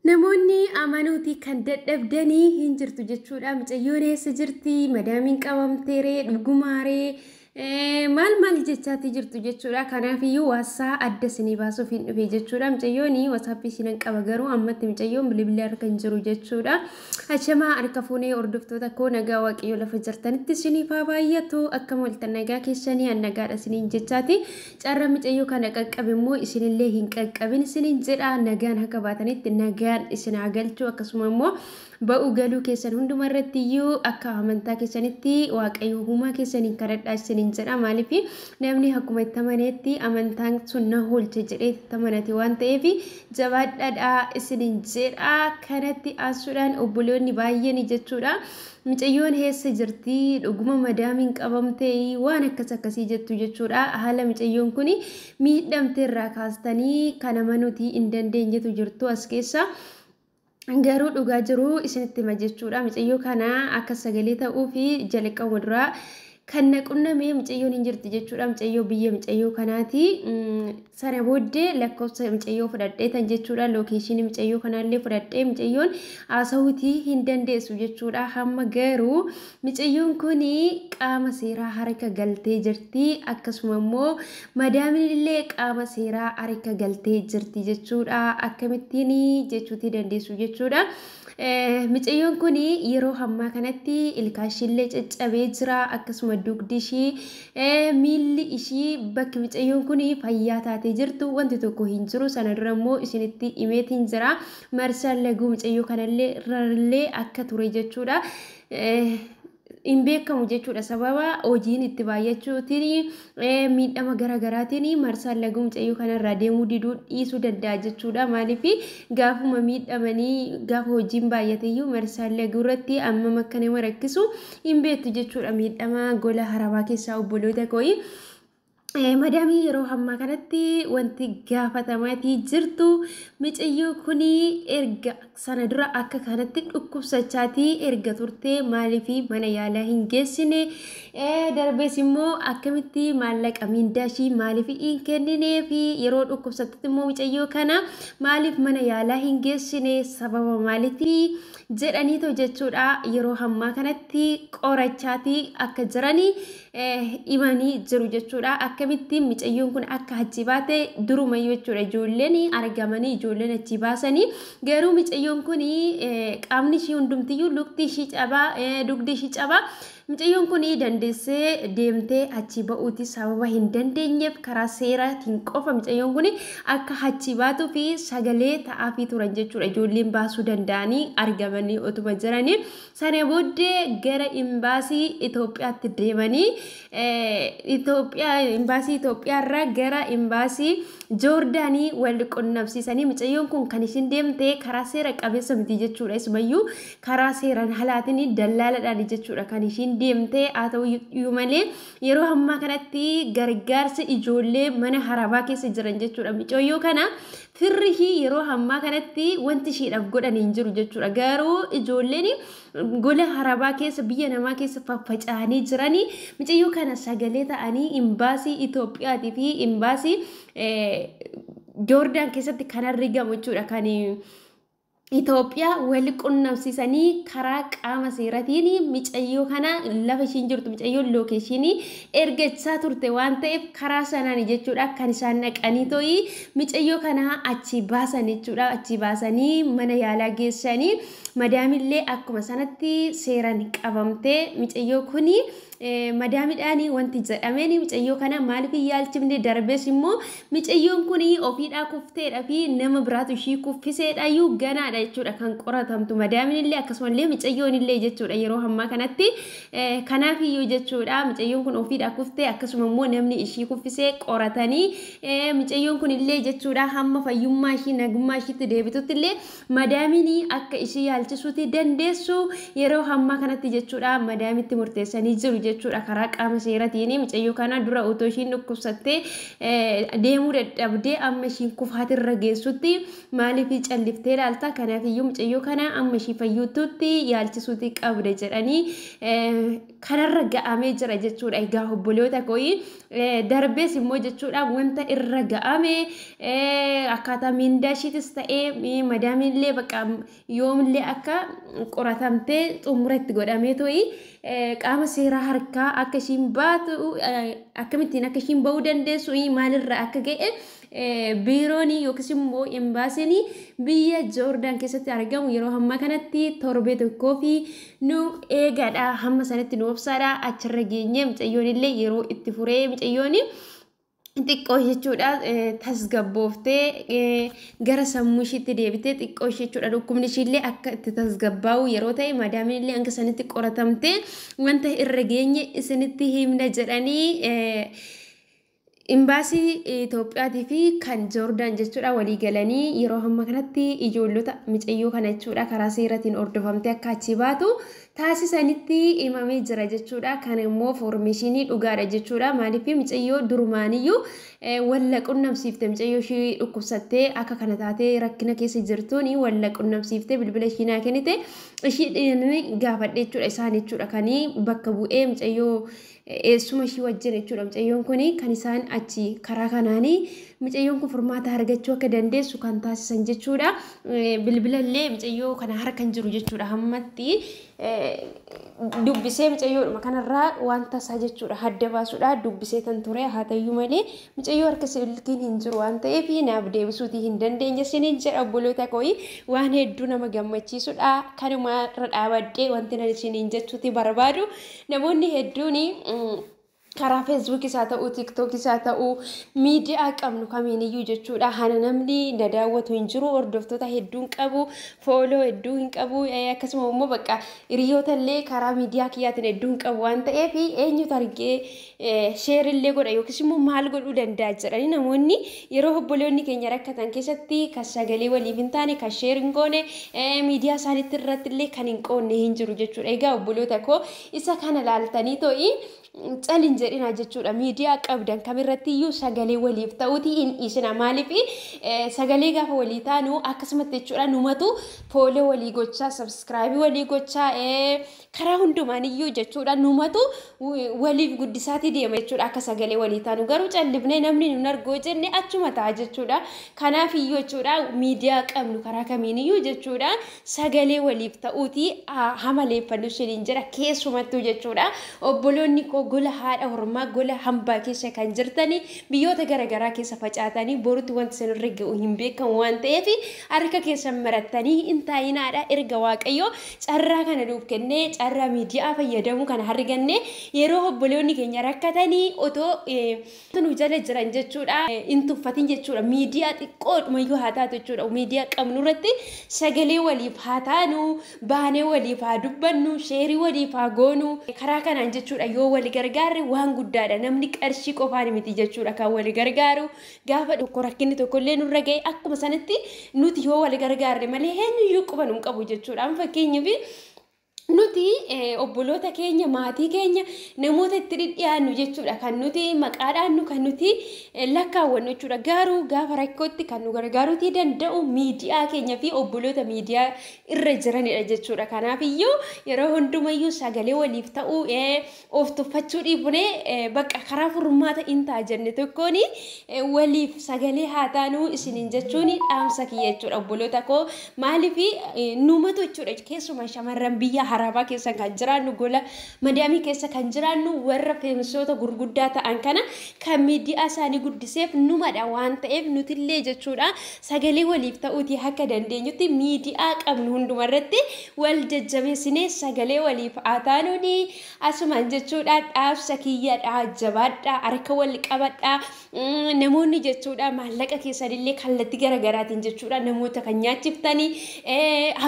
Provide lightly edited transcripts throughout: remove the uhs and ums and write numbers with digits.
Namoonni amanuutii kan dadhabdanii hin jirtu jechuudha. Mucayyoon eessa jirti? Madaamiin qabamteeree dhugumaaree maal jechaati jirtu jechuudha. Kanaafiyyuu waasaa adda isinii baasuuf hin dhufe jechuudha. Mucayyoon wasaappii isiin qaba garuu ammatti mucayyoon bilbilaa harka hin jiru jechuudha. Achamaa harka fuunee hordoftoota koo nagaa waaqayyoo lafa jirtanitti isiniif haa baay'atu. Akkam waltan nagaa keessanii nagaadha isiniin jechaati. Carraa mucayyoo kana qaqqabe immoo isinillee hin qaqqabin isiniin jedha. Nagaan akka baatanitti nagaan isin haa galchu akkasuma immoo ba'u galuu keessan hundumarratti iyyuu akka amantaa keessanitti waaqayyo uumaa keessaniin kadhadhaa isiniin jedha. Maaliif namni akkuma itti amaneetti amantaan sun na oolche jedhee itti amanate waan ta'eef jabaadhaadhaa isiniin jedha. Kanatti aasuudhaan obboloonni baay'een jechuudha. Mucayyoon eessa jirti? Dhuguma madaamiin qabamtee waan akkasii jettu jechuudha. Haala mucayyoon kun miidhamtee irraa kaastanii kan amanuutii hin dandeenyetu jirtu as keessa. Garuu dhugaa jiru isinitti hima jechuudha. Mucayyoo kana akka sagalee ta'uu fi jalqabuma duraa kan naqunnamee mucayyoon hin jirti jechuudha. Mucayyoo biyya mucayyoo kanaati. Sana booddee lakkoofsa mucayyoo fudhadheetan jechuudha. Lookeeshinii mucayyoo kanaallee fudhadhee mucayyoon haasawuutii hin dandeessu jechuudha. Hamma garuu mucayyoon kun qaama seeraa harka galtee jirti. Akkasuma immoo madaamiinillee qaama seeraa harka galtee jirti jechuudha. Akkamittiin jechuutii dandeessu jechuudha. Mucayyoon kun yeroo hammaa kanatti ilkaashillee caccabee jira. Akkasuma dugdi ishii miilli ishii bakki mucayyoon kun fayyaa taatee jirtu wanti tokko hin jiru. Sana dura immoo isinitti himeetiin jira. Marsaan laguu mucayyoo kanallee akka ture jechuudha. In beekamu jechuudha. Sababa hojiin itti baay'achuutiin miidhama garaagaraatiin marsaan laguu mucayyoo kanarraa deemuu diduu dhiisuu danda'a jechuudha. Maaliif gaafuma miidhamanii gaafa hojiin baay'ateeyyuu marsaan laguu irratti amma akka nama rakkisu hin beektu jechuudha. Miidhama gola harabaa keessaa obboloota kooyi. Madaamii yeroo hammaa kanatti wanti gaafatamatii jirtu mucayyoo kun erga sana dura akka kanatti dhukkubsachaatii erga turtee maaliif mana yaalaa hin geessine darbees immoo akkamitti maallaqa mindaashii maaliif hin kenninee fi yeroo dhukkubsatatti immoo mucayyoo kana maaliif mana yaalaa hin geessine sababa maaliif jedhaniitoo jechuudha. Yeroo hammaa kanatti qorachaatii akka jiranii himanii jiru jechuudha. Akkamittiin mucayyoon kun akka achi baate durumayyuu jechuudha. Ijoolleen argamanii ijoolleen achi baasanii garuu mucayyoon kun qaamni ishii hundumtiyyuu lukti ishii cabaa dugdi ishii cabaa. Mucayyoon kun dandeessee deemtee achi ba'uuti sababa hin dandeenyeef karaa seeraatiin qofa mucayyoon kun akka achi baatuu fi sagalee ta'aafii turan jechuudha. Ijoolleen baasuu danda'anii argamanii otuma jiranii sana booddee gara imbaasii Itoophiyaatti deemanii imbaasii Itoophiyaarraa gara imbaasii Joordaanii wal qunnamsiisanii mucayyoon kun kan ishiin deemtee karaa seera qabeessa miti jechuudha. Isumayyuu karaa seeraan halaatiin dallaaladhaan jechuudha kan ishiin deemtee haa ta'u malee yeroo hammaa kanatti gargaarsa ijoollee mana harabaa keessa jiran jechuudha. Mucayyoo kana firri yeroo hammaa kanatti wanti ishiidhaaf godhan hin jiru jechuudha. Garuu ijoolleen gola harabaa keessa biyya namaa keessa faffaca'anii jiranii mucayyoo kana sagalee ta'anii imbaasii Itoophiyaatii fi imbaasii Joordaan keessatti kan argamu jechuudha. Kan Itoophiyaa wal qunnamsiisanii karaa qaama seeraatiin mucayyoo kana lafa ishiin jirtu mucayyoon lookeeshinii ergachaa turte waan ta'eef karaa sanaan jechuudha kan isaan naqanii to'ii mucayyoo kana achi baasan jechuudha. Achi baasanii mana yaalaa geessanii madaamillee akkuma sanatti seeraan qabamtee mucayyoo kuni madaamidhaanii wanti jedhameen mucayyoo kana maaliif yaalchifne darbees immoo mucayyoon kun ofiidhaa kufteedha fi nama biraatu ishii kuffiseedhaayyuu ganaadha jechuudha kan qoratamtu madaaminillee akkasumallee mucayyoonillee jechuudha yeroo hammaa kanatti. Kanaafiyyuu jechuudha mucayyoon kun ofiidhaa kuftee akkasuma immoo namni ishii kuffisee qoratanii mucayyoon kunillee jechuudha hamma fayyummaa ishii nagummaa ishiitti deebituttillee madaaminii akka ishii yaalchisuuti dandeessu yeroo hammaa kanatti jechuudha madaamitti murteessanii jiru jechuudha karaa qaama seeratiin mucayyoo kana dura otoo ishiin dhukkubsattee deemuu dadhabdee amma ishiin kufaatirra geessutti maaliif calliftee ilaalta kanaaf iyyuu mucayyoo kana amma ishii fayyuututti yaalchisuuti qabda jedhanii kanarra ga'amee jira jechuudha egaa obboloota kooyi darbees immoo jechuudha wanta irra ga'ame akkaataa mindaashiitis ta'ee madaamillee bakka yoomillee akka qoratamtee xumura itti godhamee to'i qaama seeraa harkaa akka ishiin baatu akkamittiin akka ishiin ba'uu dandeessu maalirra akka ga'e biiroonii yookiis immoo embaasiin biyya Joordaan keessatti argamu yeroo hamma kanatti torbee tokkoo fi nu eegadha hamma sanatti nu obsaadha achirra geenye mucayyoon illee yeroo itti furee mucayyoon xiqqoo jechuudha tasgabbooftee gara sammuu ishiitti deebitee xiqqoo jechuudha dhukkubni ishiillee akka itti tasgabbaa'u yeroo ta'e madaamiin illee hanga sanitti qoratamtee wanta irra geenye isinitti himna jedhanii Imbaasii Itoophiyaatii fi kan Joordaan jechuudha walii galanii yeroo hamma kanatti ijoollota mucayyoo kana jechuudha karaa seeratiin hordofamtee akka achi baatu taasisanitti himamee jira jechuudha kan immoo foormeeshinii dhugaadha jechuudha maaliif mucayyoo durumaaniyyuu walla qunnamsiifte mucayyoo ishii dhukkubsattee akka kana taatee rakkina keessa jirtuun walla qunnamsiifte bilbila ishii naa kennite ishii gaafadhe jechuudha isaan jechuudha kanii bakka bu'ee mucayyoo eessuma ishii wajjin jechuudha mucayyoon kuni kan isaan achi karaa kanaanii mucayyoon kun furmaata argachuu akka dandeessu kan taasisan jechuudha bilbila illee mucayyoo kana harkan jiru jechuudha hammatti dubbisee mucayyoodhuma kanarraa wanta isaa jechuudha hadda baasuudha dubbisee tan ture haa ta'u malee mucayyoo harka silkiin hin jiru waan ta'eef naaf deebisuutii hin dandeenye siniin jedha obboloota kooyi waan hedduu nama gammachiisudha kanuma irra dhaabadhee wanti nan isiniin jechuuti barbaadu namoonni hedduun karaa Facebook isaa ta'uu TikTok isaa ta'uu miidiyaa qabnu kamiiniyyuu jechuudha hana namni na daawwatu hin jiru hordoftoota hedduun qabu fooloo hedduu hin qabu akkasuma immoo bakka hiriyoota illee karaa miidiyaa kiyyaatiin hedduun qabu waan ta'eef eenyutu argee sheer illee godha yookiis immoo maal godhuu danda'a jedhanii namoonni yeroo obboloonni keenya rakkatan keessatti kan sagalee waliif hin taane kan sheer hin goone miidiyaa isaaniitti irratti illee kan hin qoonne hin jiru jechuudha egaa obboloota koo isa kana laaltanii to'i challenge jedhina jechuudha miidiyaa qabdan kamirratti iyyuu sagalee waliif ta'uuti hin dhiisina maaliif sagalee gaafa walii taanu akkasumatti jechuudha numatu fooloo walii gochaa subscribe walii gochaa karaa hundumaan iyyuu jechuudha numatu waliif guddisaati deema jechuudha akka sagalee walii taanu garuu callifnee namni nun argoo jenne achuma ta'a jechuudha kanaaf iyyuu jechuudha miidiyaa qabnu karaa kamiin iyyuu jechuudha sagalee waliif ta'uuti hamaleeffannu shiliin jira keessumattuu jechuudha obboloonni koo gola haadha hormaa gola hambaa keessa kan jirtanii biyyoota garaagaraa keessa facaatanii borutti wanti san irra ga'u hin beekan waan ta'eef harka keessan marattanii intaayinaadha erga waaqayyoo carraa kana nuuf kennee carraa miidiyaa fayyadamu kana arganne yeroo obboloonni keenya rakkatanii otoo nu jala jiran jechuudha intuffatin jechuudha miidiyaa xiqqoodhumayyuu haa taatu jechuudha miidiyaa qabnu irratti sagalee waliif haa taanu baanee waliif haa dubbannu sheerii waliif haa goonu karaa kanaan jechuudha yoo wali gargaarre waan guddaadha namni qarshii qofaan miti jechuudha kan wali gargaaru gaafa tokko rakkinni tokko illee nurra ga'e akkuma sanatti nuti yoo wali gargaarre malee eenyuyyuu quba nu qabu jechuudha fakkeenyaaf nuti obboloota keenya maatii keenya namoota itti dhiyaannu jechuudha kan nuti maqaadhaan kan nuti lakkaawwannu jechuudha garuu gaafa rakkootti kan nu gargaaruutii danda'u miidiyaa keenya fi obboloota miidiyaa irra jiranidha jechuudha kanaaf iyyuu yeroo hundumayyuu sagalee waliif ta'uu of tuffachuu dhiibnee bakka karaa furmaata intaa jenne tokkoon waliif sagalee haa taanuu isiniin jechuun dhaamsa kiyya jechuudha obboloota koo maaliif numatu jechuudha keessumaa shamarran biyya harabaa keessa kan jiraannu gola madaamii keessa kan jiraannu warra feemisoota gurguddaa ta'an kana kan miidiyaa isaanii guddiseef numadha waan ta'eef nutillee jechuudha sagalee waliif ta'uutii akka dandeenyutti miidiyaa qabnu hundumarratti wal jajjabeessinee sagalee waliif haa taanuuni asumaan jechuudha dhaabsa kiyyaadha jabaadha harka wal qabadha namoonni jechuudha maallaqa keessanillee kallattii garaagaraatiin jechuudha namoota kan nyaachiftanii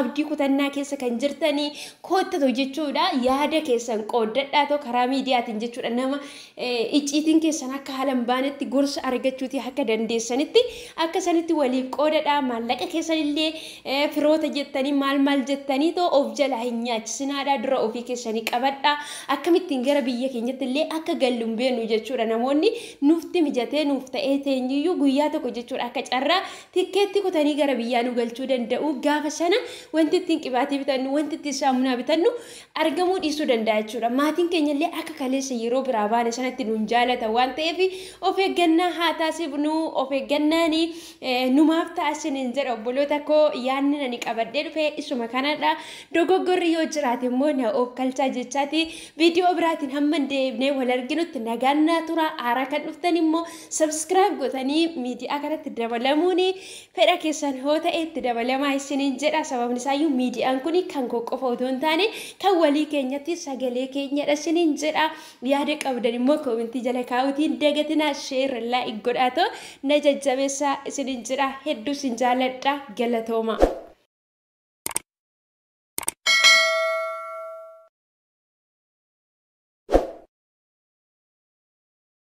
abdii kutannaa keessa kan jirtanii koottatu jechuudha yaada keessan qooddadhaa too karaa miidiyaatiin jechuudha nama icciitiin keessan akka haalan baanetti gorsa argachuuti akka dandeessanitti akka sanitti waliif qoodadhaa maallaqa keessan illee firoota jettanii maal jettanii too of jalaa hin nyaachisinaadhaa dura ofii keessanii qabadhaa akkamittiin gara biyya keenyatti illee akka galluun beenu jechuudha namoonni nuufti mijatee nuuf ta'ee teenyiyyuu guyyaa tokko jechuudha akka carraa tikkeetti kutanii gara biyyaa nu galchuu danda'u gaafa sana wanti ittiin qibaatii bitannu wanti ittiin saamunaa bitannu argamuu dhiisuu danda'a jechuudha maatiin keenya illee akka kaleessa yeroo biraa baane sanatti nuun jaalata waan ta'eef of eeggannaa haa taasifnu of eeggannaani numaaf taasisaniin jedha obboloota koo yaanni ani qabadhee dhufe isuma kanadha dogoggorri yoo jiraate immoo na of kalchaa jechaati viidiyoo biraatiin hamma deebnee wal arginutti nagaannaa tura aaraa kan dhuftan immoo subscribe gootanii miidiyaa kanatti dabalamuun fedha keessan hoo ta'e itti dabalamaa isiniin jedha sababni isaayyuu miidiyaan kun kan qofa otoo hin taane kan walii keenyatti sagalee keenyadha isiniin jedha yaada qabdan immoo koomentii jala kaa'uutiin dagatinaa sheer laayik godhaatoo na jajjabeessaa isiniin jedha hedduu sin jaalladha galatooma.